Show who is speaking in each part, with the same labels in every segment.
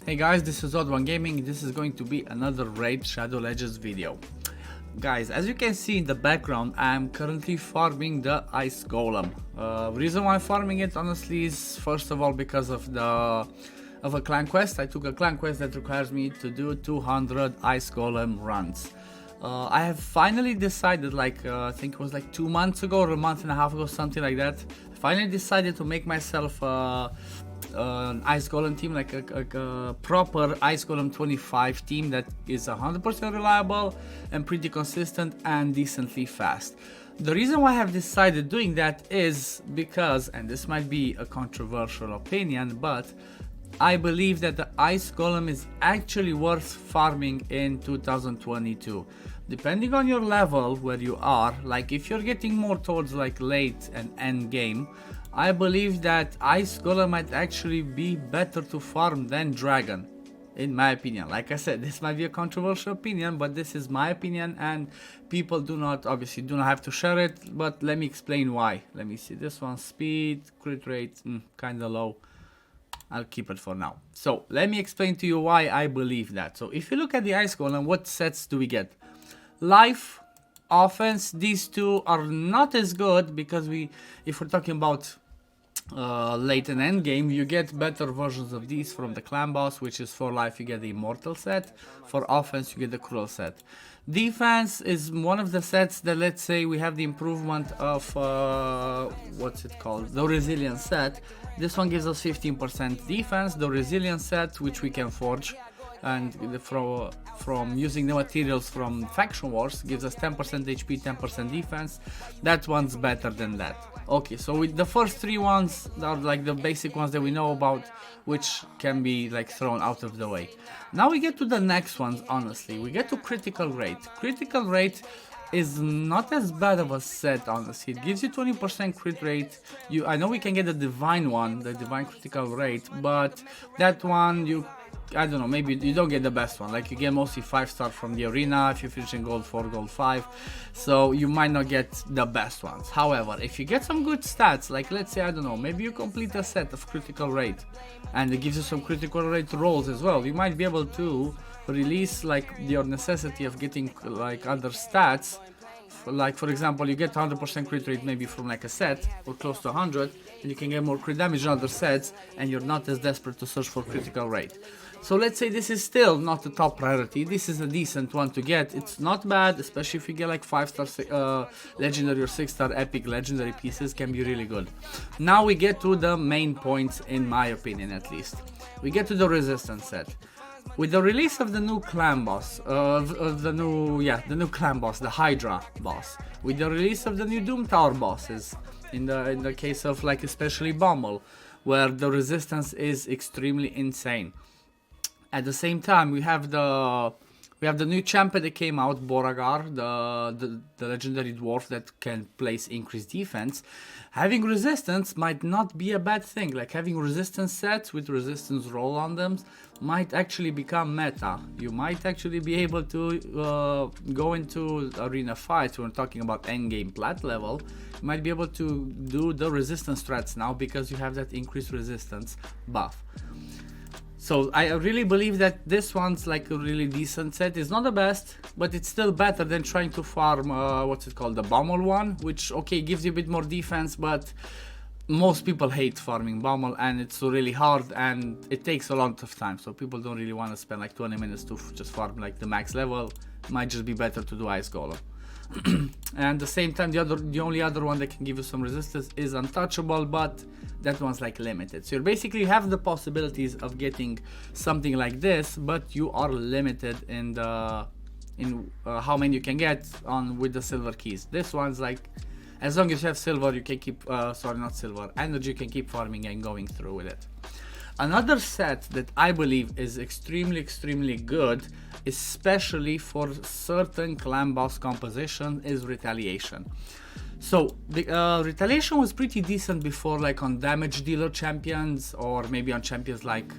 Speaker 1: Hey guys, this is OddOneGaming. This is going to be another Raid Shadow Legends video. Guys, as you can see in the background, I am currently farming the Ice Golem. Reason why I'm farming it honestly is first of all because of a clan quest. I took a clan quest that requires me to do 200 Ice Golem runs. I have finally decided, I think it was like 2 months ago or a month and a half ago, something like that. I finally decided to make myself an Ice Golem team, like a proper Ice Golem 25 team that is 100% reliable and pretty consistent and decently fast. The reason why I have decided doing that is because, and this might be a controversial opinion, but I believe that the Ice Golem is actually worth farming in 2022. Depending on your level where you are, like if you're getting more towards like late and end game, I believe that Ice Golem might actually be better to farm than Dragon, in my opinion. Like I said, this might be a controversial opinion, but this is my opinion and people obviously do not have to share it, but let me explain why. Let me see, this one, speed, crit rate, kinda low. I'll keep it for now. So let me explain to you why I believe that. So if you look at the Ice Golem, what sets do we get? Life, offense, these two are not as good because if we're talking about late and end game, you get better versions of these from the clan boss, which is for life you get the immortal set, for offense you get the cruel set. Defense is one of the sets that, let's say we have the improvement of what's it called, the resilience set. This one gives us 15% defense. The resilience set, which we can forge, and from using the materials from faction wars, gives us 10% HP, 10% defense. That one's better than that. Okay, so with the first three ones are like the basic ones that we know about, which can be like thrown out of the way. Now we get to the next ones. Honestly, we get to critical rate. Critical rate is not as bad of a set, honestly. It gives you 20% crit rate. I know we can get the divine one, the divine critical rate, but that one I don't know, maybe you don't get the best one. Like you get mostly 5-star from the arena if you finish in gold 4, gold 5, so you might not get the best ones. However, if you get some good stats, like let's say, I don't know, maybe you complete a set of critical rate and it gives you some critical rate rolls as well, you might be able to release like your necessity of getting like other stats. Like for example, you get 100% crit rate maybe from like a set or close to 100, and you can get more crit damage in other sets, and you're not as desperate to search for critical rate. So let's say this is still not the top priority. This is a decent one to get. It's not bad, especially if you get like 5-star legendary or 6-star epic legendary pieces, can be really good. Now we get to the main points, in my opinion at least. We get to the resistance set. With the release of the new clan boss, the new clan boss, the Hydra boss, with the release of the new Doom Tower bosses, in the case of like especially Bommel, where the resistance is extremely insane. At the same time, we have the new champion that came out, Boragar, the legendary dwarf that can place increased defense. Having resistance might not be a bad thing. Like having resistance sets with resistance roll on them might actually become meta. You might actually be able to go into arena fights when we're talking about endgame plat level. You might be able to do the resistance strats now because you have that increased resistance buff. So I really believe that this one's like a really decent set. It's not the best, but it's still better than trying to farm, what's it called, the Bommel one, which, okay, gives you a bit more defense, but most people hate farming Bommel, and it's really hard, and it takes a lot of time, so people don't really want to spend like 20 minutes to just farm like the max level. It might just be better to do Ice Golem. And at the same time, the only other one that can give you some resistance is Untouchable, but that one's like limited. So you basically have the possibilities of getting something like this, but you are limited in how many you can get with the silver keys. This one's like, as long as you have silver, you can keep energy, you can keep farming and going through with it. Another set that I believe is extremely good, especially for certain clan boss composition, is Retaliation. So the Retaliation was pretty decent before, like on damage dealer champions, or maybe on champions like,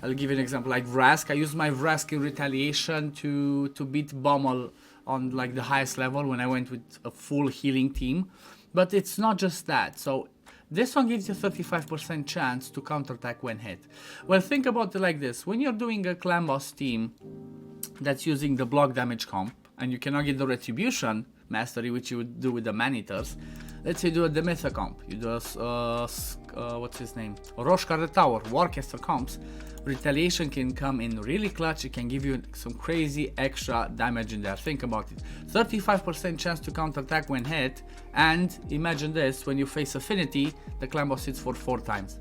Speaker 1: I'll give you an example, like Vrask. I used my Vrask in Retaliation to beat Bommel on like the highest level when I went with a full healing team. But it's not just that. So This one gives you 35% chance to counterattack when hit. Well, think about it like this. When you're doing a clan boss team that's using the block damage comp, and you cannot get the retribution mastery, which you would do with the man-eaters, let's say you do a Demetha comp, you do a, what's his name, Roshkar the Tower, Warcaster comps, Retaliation can come in really clutch. It can give you some crazy extra damage in there. Think about it. 35% chance to counterattack when hit, and imagine this, when you face Affinity, the clan boss hits for 4 times.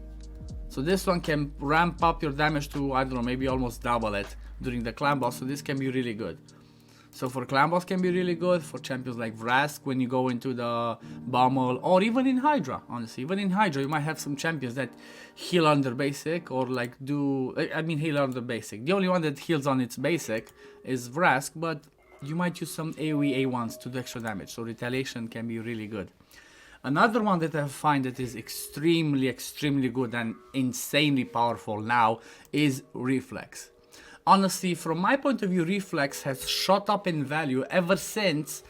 Speaker 1: So this one can ramp up your damage to, I don't know, maybe almost double it during the clan boss, so this can be really good. So for clan boss can be really good, for champions like Vrask when you go into the Baumol, or even in Hydra, honestly. Even in Hydra you might have some champions that heal under basic, or like heal under basic. The only one that heals on its basic is Vrask, but you might use some AoE A1s to do extra damage, so Retaliation can be really good. Another one that I find that is extremely good and insanely powerful now is Reflex. Honestly, from my point of view, Reflex has shot up in value ever since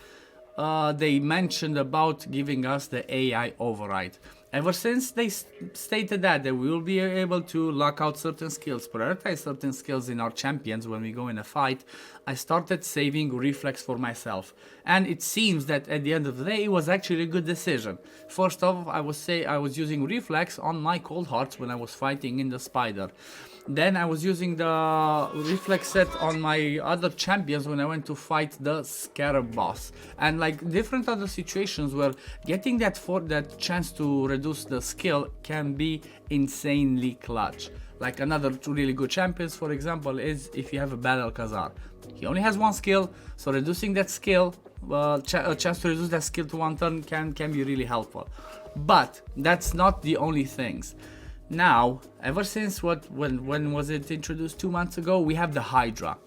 Speaker 1: they mentioned about giving us the AI override. Ever since they stated that we will be able to lock out certain skills, prioritize certain skills in our champions when we go in a fight, I started saving Reflex for myself. And it seems that at the end of the day, it was actually a good decision. First off, I was using Reflex on my Cold Hearts when I was fighting in the Spider. Then I was using the Reflex set on my other champions when I went to fight the Scarab boss. And like different other situations where getting that chance to reduce the skill can be insanely clutch. Like another 2 really good champions, for example, is if you have a Battle Khazar. He only has 1 skill, so reducing that skill, a chance to reduce that skill to 1 turn can be really helpful. But that's not the only things. Now, ever since when was it introduced, 2 months ago, we have the Hydra.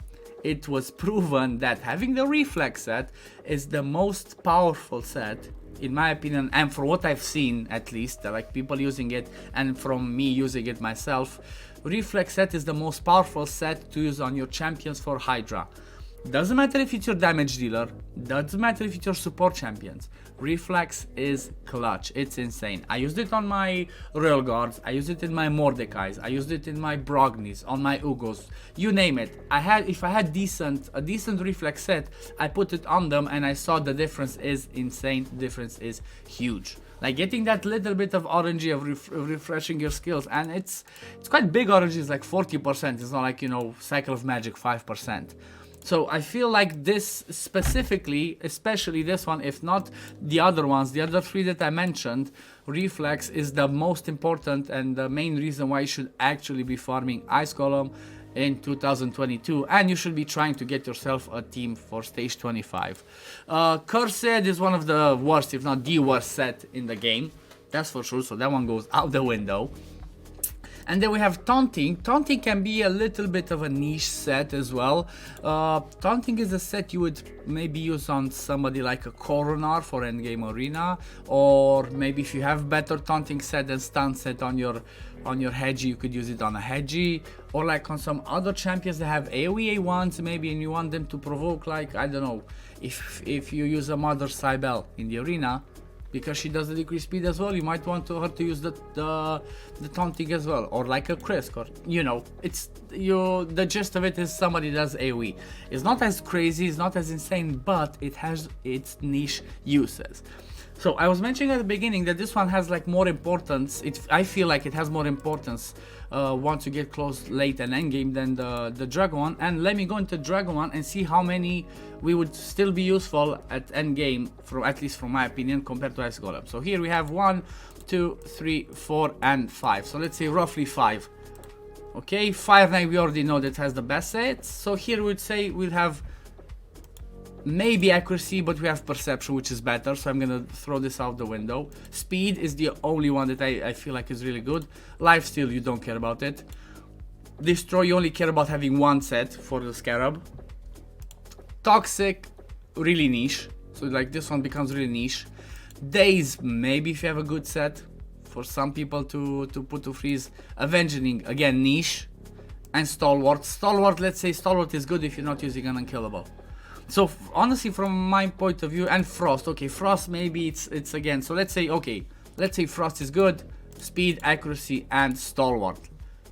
Speaker 1: It was proven that having the Reflex set is the most powerful set, in my opinion, and for what I've seen at least, like people using it and from me using it myself, Reflex set is the most powerful set to use on your champions for Hydra. Doesn't matter if it's your damage dealer, doesn't matter if it's your support champions. Reflex is clutch, it's insane. I used it on my Royal Guards, I used it in my Mordekais, I used it in my Brognis, on my Ugos, you name it. If I had a decent Reflex set, I put it on them and I saw the difference is insane, the difference is huge. Like getting that little bit of RNG of refreshing your skills, and it's quite big RNG, it's like 40%, it's not like, you know, Cycle of Magic 5%. So I feel like this specifically, especially this one, if not the other ones, the other 3 that I mentioned, Reflex is the most important and the main reason why you should actually be farming Ice Golem in 2022, and you should be trying to get yourself a team for stage 25. Cursed is one of the worst, if not the worst set in the game, that's for sure, so that one goes out the window. And then we have Taunting. Taunting can be a little bit of a niche set as well. Taunting is a set you would maybe use on somebody like a Coronar for endgame arena, or maybe if you have better Taunting set and stun set on your Hedgie, you could use it on a Hedgie, or like on some other champions that have AoE A1s maybe, and you want them to provoke, like, I don't know, if you use a Mother Cybele in the arena, because she does the decreased speed as well, you might want her to use the taunting as well, or like a Krisk, or you know, the gist of it is somebody does AoE. It's not as crazy, it's not as insane, but it has its niche uses. So I was mentioning at the beginning that this one has like more importance. I feel like it has more importance once you get close late and endgame than the Dragon one. And let me go into Dragon one and see how many we would still be useful at endgame, at least from my opinion, compared to Ice Golem. So here we have 1, 2, 3, 4, and 5. So let's say roughly 5. Okay, Fire Knight we already know that has the best sets. So here we'd say we'll have maybe accuracy, but we have perception, which is better, so I'm gonna throw this out the window. Speed is the only one that I feel like is really good. Lifesteal, you don't care about it. Destroy, you only care about having 1 set for the Scarab. Toxic, really niche, so like this one becomes really niche. Daze, maybe if you have a good set for some people to put to freeze. Avenging, again niche. And Stalwart, let's say Stalwart is good if you're not using an unkillable. So honestly, from my point of view, and Frost, okay, Frost maybe it's again, so let's say, okay, let's say Frost is good, speed, accuracy, and stalwart.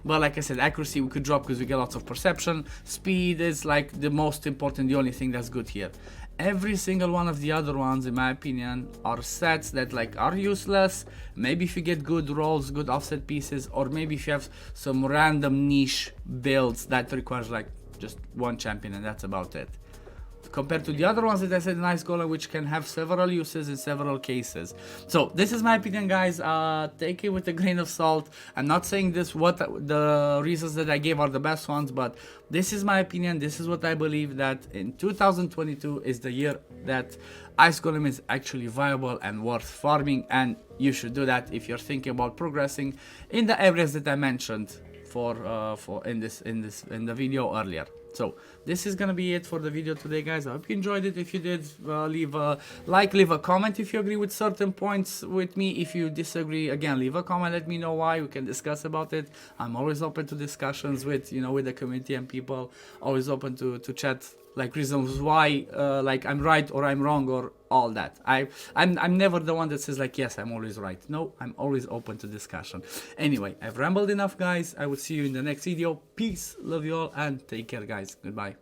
Speaker 1: But like I said, accuracy we could drop because we get lots of perception. Speed is like the most important, the only thing that's good here. Every single one of the other ones, in my opinion, are sets that like are useless. Maybe if you get good rolls, good offset pieces, or maybe if you have some random niche builds that requires like just one champion and that's about it. Compared to the other ones that I said in Ice Golem, which can have several uses in several cases. So this is my opinion, guys. Take it with a grain of salt. I'm not saying this what the reasons that I gave are the best ones, but this is my opinion. This is what I believe, that in 2022 is the year that Ice Golem is actually viable and worth farming, and you should do that if you're thinking about progressing in the areas that I mentioned in the video earlier. So this is gonna be it for the video today, guys. I hope you enjoyed it. If you did, leave a like, leave a comment if you agree with certain points with me. If you disagree, again, leave a comment, let me know why, we can discuss about it. I'm always open to discussions with, you know, with the community and people. Always open to chat like reasons why like I'm right or I'm wrong or all that. I'm never the one that says like yes, I'm always right. No, I'm always open to discussion. Anyway, I've rambled enough, guys. I will see you in the next video. Peace, love you all, and take care, guys. Goodbye.